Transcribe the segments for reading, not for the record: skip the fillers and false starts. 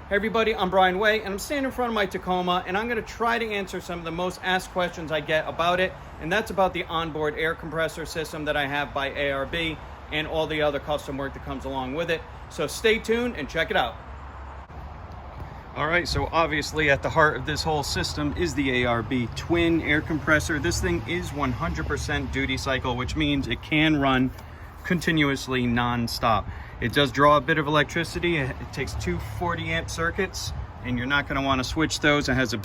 Hey everybody, I'm Brian Way, and I'm standing in front of my Tacoma, and I'm going to try to answer some of the most asked questions I get about it, and that's about the onboard air compressor system that I have by ARB and all the other custom work that comes along with it. So stay tuned and check it out. All right, so obviously at the heart of this whole system is the ARB twin air compressor. This thing is 100% duty cycle, which means it can run continuously non-stop. It does draw a bit of electricity. It takes two 40-amp circuits, and you're not going to want to switch those. It has a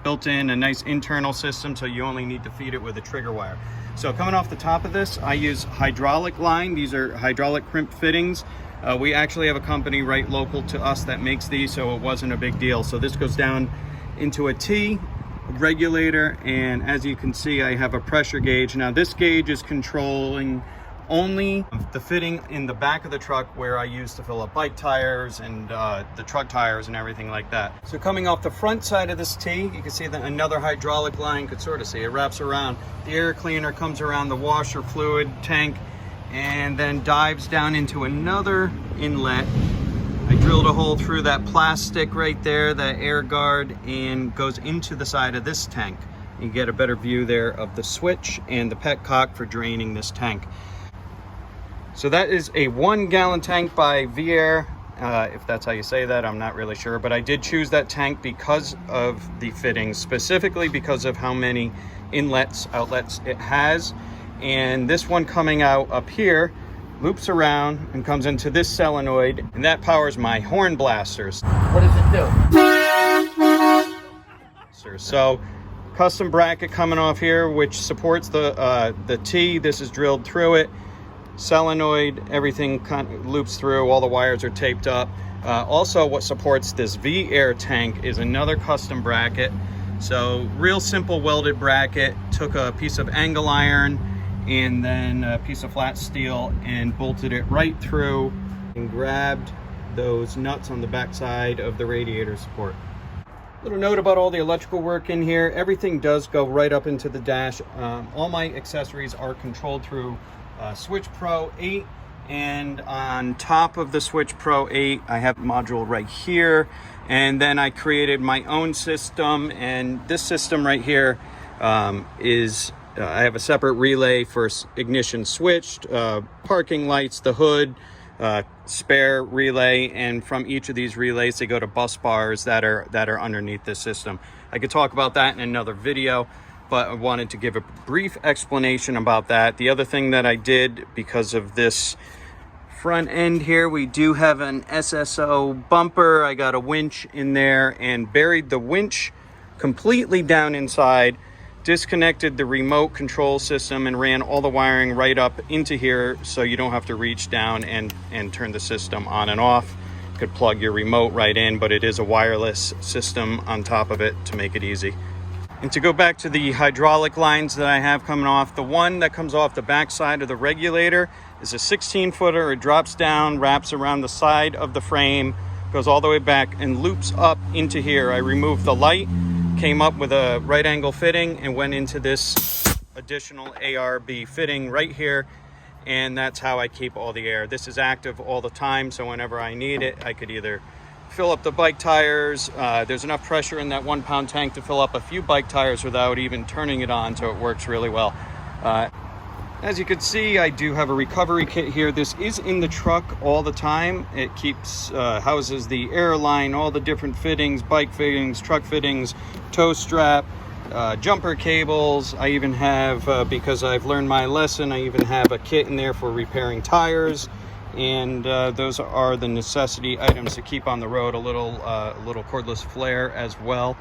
built-in, a nice internal system, so you only need to feed it with a trigger wire. So coming off the top of this, I use hydraulic line. These are hydraulic crimp fittings. We actually have a company right local to us that makes these, so it wasn't a big deal. So this goes down into a T, regulator, and as you can see, I have a pressure gauge. Now this gauge is controlling only the fitting in the back of the truck where I use to fill up bike tires and the truck tires and everything like that. So coming off the front side of this T, you can see that another hydraulic line, could sort of see it wraps around. The air cleaner comes around the washer fluid tank and then dives down into another inlet. I drilled a hole through that plastic right there, that air guard, and goes into the side of this tank. You get a better view there of the switch and the petcock for draining this tank. So that is a 1-gallon tank by Vair, if that's how you say that, I'm not really sure, but I did choose that tank because of the fittings, specifically because of how many inlets, outlets it has. And this one coming out up here loops around and comes into this solenoid, and that powers my horn blasters. What does it do? So custom bracket coming off here, which supports the T. This is drilled through it. Solenoid, everything kind of loops through, all the wires are taped up. Also what supports this Vair Tank is another custom bracket. So real simple welded bracket, took a piece of angle iron and then a piece of flat steel and bolted it right through and grabbed those nuts on the back side of the radiator support. Little note about all the electrical work in here, everything does go right up into the dash. All my accessories are controlled through Switch Pro 8, and on top of the Switch Pro 8 I have a module right here, and then I created my own system, and this system right here is I have a separate relay for ignition switched, parking lights, the hood, spare relay, and from each of these relays they go to bus bars that are underneath this system. I could talk about that in another video, but I wanted to give a brief explanation about that. The other thing that I did, because of this front end here, we do have an SSO bumper. I got a winch in there and buried the winch completely down inside, disconnected the remote control system and ran all the wiring right up into here so you don't have to reach down and turn the system on and off. You could plug your remote right in, but it is a wireless system on top of it to make it easy. And to go back to the hydraulic lines that I have coming off, the one that comes off the back side of the regulator is a 16-footer. It drops down, wraps around the side of the frame, goes all the way back and loops up into here. I removed the light, came up with a right angle fitting and went into this additional ARB fitting right here. And that's how I keep all the air. This is active all the time, so whenever I need it, I could either fill up the bike tires. There's enough pressure in that 1-pound tank to fill up a few bike tires without even turning it on, so it works really well. As you can see, I do have a recovery kit here. This is in the truck all the time. It keeps houses the air line, all the different fittings, bike fittings, truck fittings, tow strap, jumper cables. I even have, because I've learned my lesson, I even have a kit in there for repairing tires. And those are the necessity items to keep on the road, a little cordless flare as well.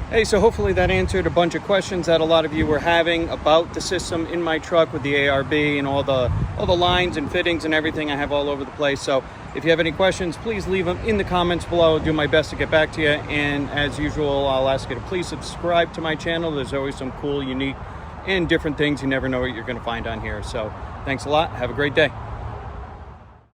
Hey, so hopefully that answered a bunch of questions that a lot of you were having about the system in my truck with the ARB and all the lines and fittings and everything I have all over the place. So if you have any questions, please leave them in the comments below. I'll do my best to get back to you. And as usual, I'll ask you to please subscribe to my channel. There's always some cool, unique, and different things. You never know what you're going to find on here. So thanks a lot. Have a great day.